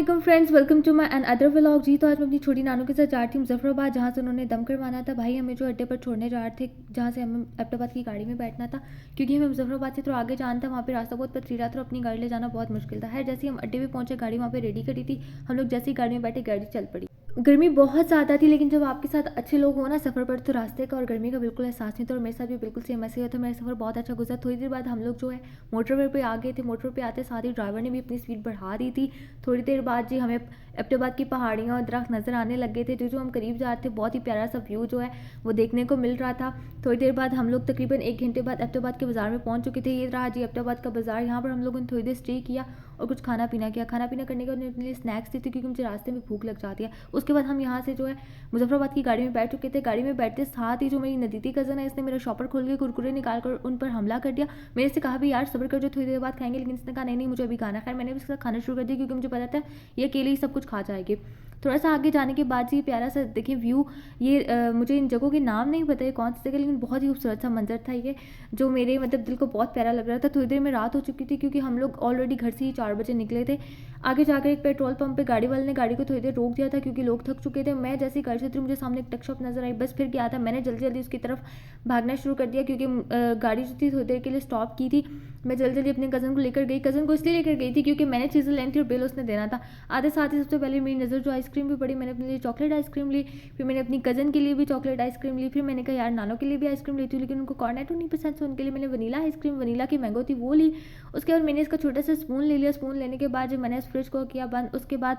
अस्सलाम friends, welcome to my another vlog. जी तो आज मैं अपनी छोटी नानू के साथ जा रही थी मुजफ्फराबाद, जहाँ से उन्होंने दम करवाना था। भाई हमें जो अड्डे पर छोड़ने जा रहे थे, जहाँ से हमें अब्टाबाद की गाड़ी में बैठना था, क्योंकि हमें मुजफ्फराबाद से थोड़ा आगे जाना था। वहाँ पे रास्ता बहुत पथरीला था और अपनी गाड़ी ले जाना बहुत मुश्किल था। है जैसे ही हम अड्डे पे पहुंचे, गाड़ी वहाँ पे रेडी करी थी। हम लोग जैसे ही गाड़ी में बैठे, गाड़ी चल पड़ी। गर्मी बहुत ज़्यादा थी, लेकिन जब आपके साथ अच्छे लोग हो ना सफ़र पर, तो रास्ते का और गर्मी का बिल्कुल एहसास नहीं था। और मेरे साथ भी बिल्कुल सेम ऐसे ही था। मेरा सफ़र बहुत अच्छा गुजरा। थोड़ी देर बाद हम लोग जो है मोटरवे पे आ गए थे। मोटरवे पे आते साथ ही ड्राइवर ने भी अपनी स्पीड बढ़ा दी थी। थोड़ी देर बाद जी हमें अब्टाबाद की पहाड़ियाँ और दरख्त नज़र आने लग गए थे। जो हम करीब जा रहे थे, बहुत ही प्यारा सा व्यू जो है वो देखने को मिल रहा था। थोड़ी देर बाद हम लोग तकरीबन 1 घंटे बाद अब्टाबाद के बाज़ार में पहुंच चुके थे। ये रहा जी अब्टाबाद का बाज़ार। यहाँ पर हम लोगों ने थोड़ी देर स्टे किया और कुछ खाना पीना किया। खाना पीना करने के बाद अपने लिए स्नैक्स दी थी, क्योंकि मुझे रास्ते में भूख लग जाती है। उसके बाद हम यहाँ से जो है मुजफ्फराबाद की गाड़ी में बैठ चुके थे। गाड़ी में बैठते साथ ही जो मेरी नदीती कज़न है, इसने मेरा शॉपर खोल के कुरकुरे निकाल कर उन पर हमला कर दिया। मेरे से कहा भी यार सब्र कर, जो थोड़ी देर बाद खाएंगे, लेकिन इसने कहा नहीं नहीं मुझे अभी खाना। खैर मैंने भी इसके साथ खाना शुरू कर दिया, क्योंकि मुझे पता था ये अकेले ही सब कुछ खा जाएगी। थोड़ा सा आगे जाने के बाद ये प्यारा सा देखिए व्यू। ये मुझे इन जगहों के नाम नहीं पता है कौन सी जगह, लेकिन बहुत ही खूबसूरत सा मंजर था ये, जो मेरे मतलब दिल को बहुत प्यारा लग रहा था। थोड़ी देर में रात हो चुकी थी, क्योंकि हम लोग ऑलरेडी घर से ही 4 बजे निकले थे। आगे जाकर एक पेट्रोल पंप पे गाड़ी वाले ने गाड़ी को थोड़ी देर रोक दिया था, क्योंकि लोग थक चुके थे। मैं जैसे ही घर से उतरी, मुझे सामने एक टक शॉप नजर आई। बस फिर क्या था, मैंने जल्दी जल्दी उसकी तरफ भागना शुरू कर दिया, क्योंकि गाड़ी जो थी थोड़ी देर के लिए स्टॉप की थी। मैं जल्दी जल्दी अपने कज़न को लेकर गई। कज़न को इसलिए लेकर गई थी क्योंकि मैंने चीज़ें लेनी थी और बिल उसने देना था। आधे साथ ही सबसे पहले मेरी नज़र जो आइसक्रीम भी पड़ी, मैंने अपने लिए चॉकलेट आइसक्रीम ली। फिर मैंने अपनी कज़न के लिए भी चॉकलेट आइसक्रीम ली। फिर मैंने कहा यार नानो के लिए भी आइसक्रीम लेती हूँ, लेकिन उनको कॉर्नेटो नहीं पसंद, तो उनके लिए मैंने वनीला आइसक्रीम, वनीला की मैंगो थी, वो ली। उसके बाद मैंने इसका छोटा सा स्पून ले लिया। स्पून लेने के बाद जब मैंने इस फ्रिज को किया बंद, उसके बाद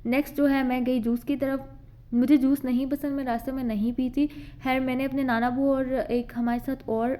नेक्स्ट जो है मैं गई जूस की तरफ। मुझे जूस नहीं पसंद, मैं रास्ते में नहीं पीती। खैर मैंने अपने नाना बू और एक हमारे साथ और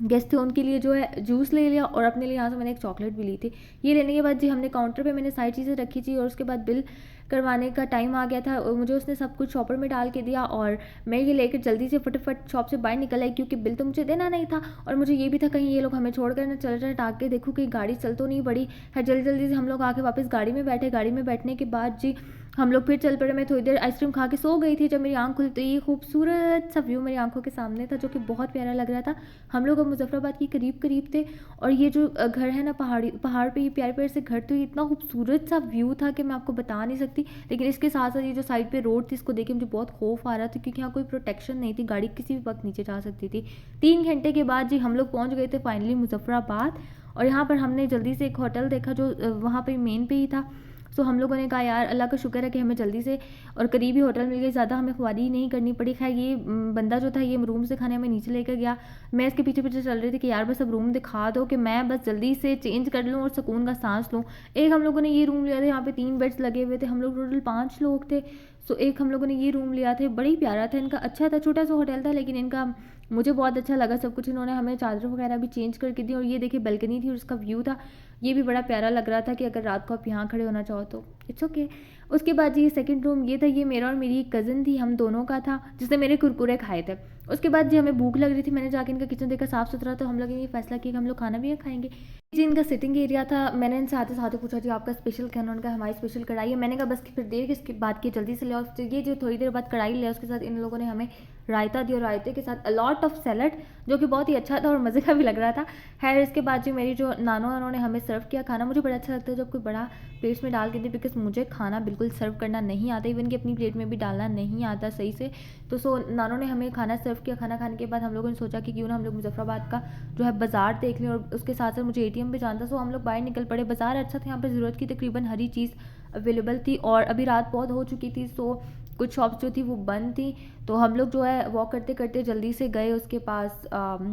गेस्ट थे, उनके लिए जो है जूस ले लिया, और अपने लिए यहाँ से मैंने एक चॉकलेट भी ली थी। ये लेने के बाद जी हमने काउंटर पे मैंने सारी चीज़ें रखी थी, और उसके बाद बिल करवाने का टाइम आ गया था। और मुझे उसने सब कुछ शॉपर में डाल के दिया, और मैं ये लेकर जल्दी से फटाफट शॉप से बाहर निकल आई, क्योंकि बिल तो मुझे देना नहीं था। और मुझे ये भी था कहीं ये लोग हमें छोड़कर ना चल जाए, टाक के देखूँ कि गाड़ी चल तो नहीं पड़ी है। जल्दी जल्दी से हम लोग आके वापस गाड़ी में बैठे। गाड़ी में बैठने के बाद जी हम लोग फिर चल पड़े। मैं थोड़ी देर आइसक्रीम खा के सो गई थी। जब मेरी आंख खुली तो ये खूबसूरत सा व्यू मेरी आंखों के सामने था, जो कि बहुत प्यारा लग रहा था। हम लोग अब मुजफ्फराबाद के करीब थे, और ये जो घर है ना पहाड़ पे, ये प्यारे प्यारे से घर, तो ये इतना खूबसूरत सा व्यू था कि मैं आपको बता नहीं सकती। लेकिन इसके साथ साथ ये जो साइड पे रोड थी, इसको देख के मुझे बहुत खौफ आ रहा था, क्योंकि यहाँ कोई प्रोटेक्शन नहीं थी, गाड़ी किसी भी वक्त नीचे जा सकती थी। 3 घंटे के बाद जी हम लोग पहुँच गए थे फाइनली मुजफ्फराबाद। और यहाँ पर हमने जल्दी से एक होटल देखा, जो वहाँ पे मेन पे ही था। सो हम लोगों ने कहा यार अल्लाह का शुक्र है कि हमें जल्दी से और करीबी होटल मिल गई, ज़्यादा हमें ख्वारी नहीं करनी पड़ी। खैर ये बंदा जो था, ये रूम से खाने हमें नीचे लेकर गया। मैं इसके पीछे पीछे चल रही थी कि यार बस अब रूम दिखा दो, कि मैं बस जल्दी से चेंज कर लूँ और सुकून का सांस लूँ। एक हम लोगों ने ये रूम लिया था, यहाँ पे 3 बेड्स लगे हुए थे। हम लोग टोटल 5 लोग थे। सो एक हम लोगों ने ये रूम लिया था, बड़ी प्यारा था इनका, अच्छा था, छोटा सा होटल था, लेकिन इनका मुझे बहुत अच्छा लगा सब कुछ। इन्होंने हमें चादर वगैरह भी चेंज करके दी। और ये देखिए बैल्कनी थी और उसका व्यू था, ये भी बड़ा प्यारा लग रहा था कि अगर रात को आप यहाँ खड़े होना चाहो तो इट्स ओके। उसके बाद ये सेकंड रूम ये था, ये मेरा और मेरी एक कज़न थी, हम दोनों का था, जिसने मेरे कुरकुरे खाए थे। उसके बाद जी हमें भूख लग रही थी, मैंने जाके इनका किचन देखा साफ़ सुथरा, तो हम लोग ने ये फैसला किया कि हम लोग खाना भी यहाँ खाएंगे। जी इनका सिटिंग एरिया था। मैंने इनसे आते साथ पूछा जी आपका स्पेशल क्या है, उनका हमारी स्पेशल कढ़ाई है। मैंने कहा बस फिर देर किसकी बात की, जल्दी से ले आओ। तो ये जो थोड़ी देर बाद कढ़ाई ले, उसके साथ इन लोगों ने हमें रायता दिया, और रायते के साथ अलॉट ऑफ सैलड, जो कि बहुत ही अच्छा था और मज़े का भी लग रहा था। खैर इसके बाद जी मेरी जो नानो उन्होंने हमें सर्व किया खाना। मुझे बड़ा अच्छा लगता है जब कोई बड़ा प्लेट्स में डाल के दे, बिकॉज मुझे खाना बिल्कुल सर्व करना नहीं आता, इवन कि अपनी प्लेट में भी डालना नहीं आता सही से। तो नानो ने हमें खाना सर्व किया। खाना खाने के बाद हम लोगों ने सोचा कि क्यों ना हम लोग मुजफ्फराबाद का जो है बाज़ार देख लें, और उसके साथ साथ मुझे ATM भी जानता। सो हम लोग बाहर निकल पड़े। बाज़ार अच्छा था, यहाँ पर ज़रूरत की तकरीबन हरी चीज़ अवेलेबल थी, और अभी रात बहुत हो चुकी थी, सो कुछ शॉप्स जो थी वो बंद थी। तो हम लोग जो है वॉक करते करते जल्दी से गए उसके पास,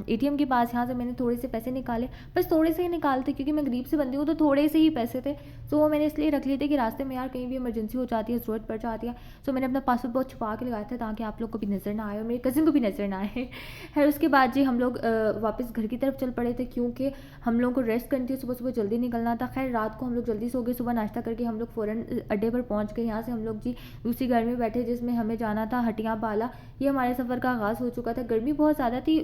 ATM के पास। यहाँ से मैंने थोड़े से पैसे निकाले, बस थोड़े से ही निकालते, क्योंकि मैं गरीब से बंदी हूँ, तो थोड़े से ही पैसे थे। तो वो मैंने इसलिए रख लिए थे कि रास्ते में यार कहीं भी इमरजेंसी हो जाती है, ज़रूरत पड़ जाती है। सो मैंने अपना पासवर्ड बहुत छुपा के लगाया था, ताकि आप लोग को भी नज़र ना आए और मेरी कज़न को भी नज़र ना आए। है उसके बाद जी हम लोग वापस घर की तरफ चल पड़े थे, क्योंकि हम लोगों को रेस्ट करनी थी, सुबह सुबह जल्दी निकलना था। खैर रात को हम लोग जल्दी सो गए। सुबह नाश्ता करके हम लोग फ़ौरन अड्डे पर पहुँच गए। यहाँ से हम लोग जी दूसरी गाड़ी में बैठे, जिसमें हमें जाना था हटियाँ बाला। ये हमारे सफ़र का आगाज़ हो चुका था। गर्मी बहुत ज़्यादा थी।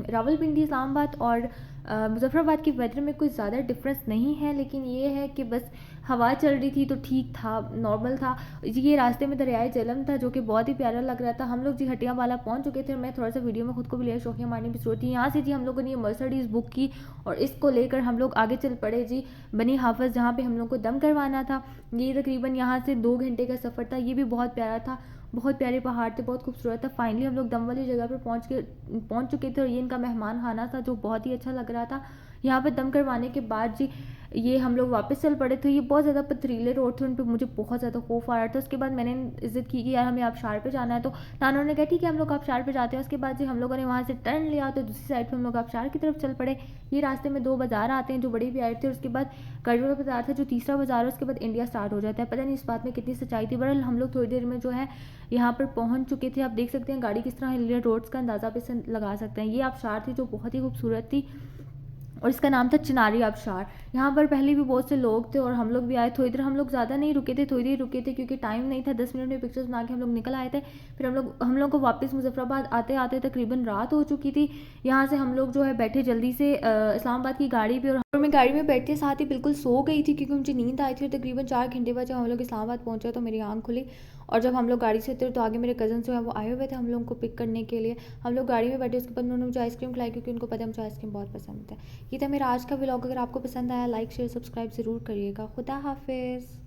रावलपिंडी, इस्लामाबाद और मुज़फ़्फ़राबाद के वेदर में कोई ज़्यादा डिफरेंस नहीं है, लेकिन ये है कि बस हवा चल रही थी तो ठीक था, नॉर्मल था। ये रास्ते में दरियाए झेलम था जो कि बहुत ही प्यारा लग रहा था। हम लोग जी हटियावाला पहुंच चुके थे और मैं थोड़ा सा वीडियो में खुद को भी लिया, शौकिया मारने की ज़रूरत थी। यहाँ से जी हम लोगों ने ये मर्सिडीज़ बुक की और इसको लेकर हम लोग आगे चल पड़े जी बनी हाफिज़, जहाँ पे हम लोग को दम करवाना था। ये तकरीबन यहाँ से 2 घंटे का सफ़र था। ये भी बहुत प्यारा था, बहुत प्यारे पहाड़ थे, बहुत खूबसूरत था। फाइनली हम लोग दम वाली जगह पर पहुँच चुके थे और ये इनका मेहमान खाना था जो बहुत ही अच्छा लग रहा था। यहाँ पर दम करवाने के बाद जी ये हम लोग वापस चल पड़े थे। ये बहुत ज़्यादा पथरीले रोड थे, उन पर मुझे बहुत ज़्यादा खौफ आ रहा था। उसके बाद मैंने इज़्ज़त की कि यार हमें आबशार पे जाना है, तो नानों ने कहा ठीक है हम लोग आबशार पे जाते हैं। उसके बाद जी हम लोगों ने वहाँ से टर्न लिया तो दूसरी साइड पे हम लोग आबशार की तरफ चल पड़े। ये रास्ते में 2 बाज़ार आते हैं जो बड़े प्यारे थे, और उसके बाद कड़वा बाज़ार था जो तीसरा बाज़ार है, उसके बाद इंडिया स्टार्ट हो जाता है। पता नहीं इस बात में कितनी सच्चाई थी। बहरहाल हम लोग थोड़ी देर में जो है यहाँ पर पहुँच चुके थे। आप देख सकते हैं गाड़ी किस तरह हिल रही है, रोड्स का अंदाज़ा आप इससे लगा सकते हैं। ये आबशार थी जो बहुत ही खूबसूरत थी और इसका नाम था चिनारी आबशार। यहाँ पर पहले भी बहुत से लोग थे और हम लोग भी आए। थोड़ी देर हम लोग ज़्यादा नहीं रुके थे, थोड़ी देर रुके थे क्योंकि टाइम नहीं था। 10 मिनट में पिक्चर्स बना के हम लोग निकल आए थे। फिर हम लोग को वापस मुजफ्फराबाद आते आते तकरीबन रात हो चुकी थी। यहाँ से हम लोग जो है बैठे जल्दी से इस्लामाबाद की गाड़ी पे, और मैं गाड़ी में बैठते साथ ही बिल्कुल सो गई थी क्योंकि मुझे नींद आई थी। और तकरीबन 4 घंटे बाद जब हम लोग इस्लामाबाद पहुँचे तो मेरी आँख खुली, और जब हम लोग गाड़ी से उतरे तो आगे मेरे कज़न जो है वो आए हुए थे हम लोगों को पिक करने के लिए। हम लोग गाड़ी में बैठे, उसके बाद उन्होंने मुझे आइसक्रीम खिलाई क्योंकि उनको पता है मुझे आइसक्रीम बहुत पसंद है। ये था मेरा आज का व्लॉग। अगर आपको पसंद आया लाइक शेयर सब्सक्राइब ज़रूर करिएगा। खुदा हाफिज़।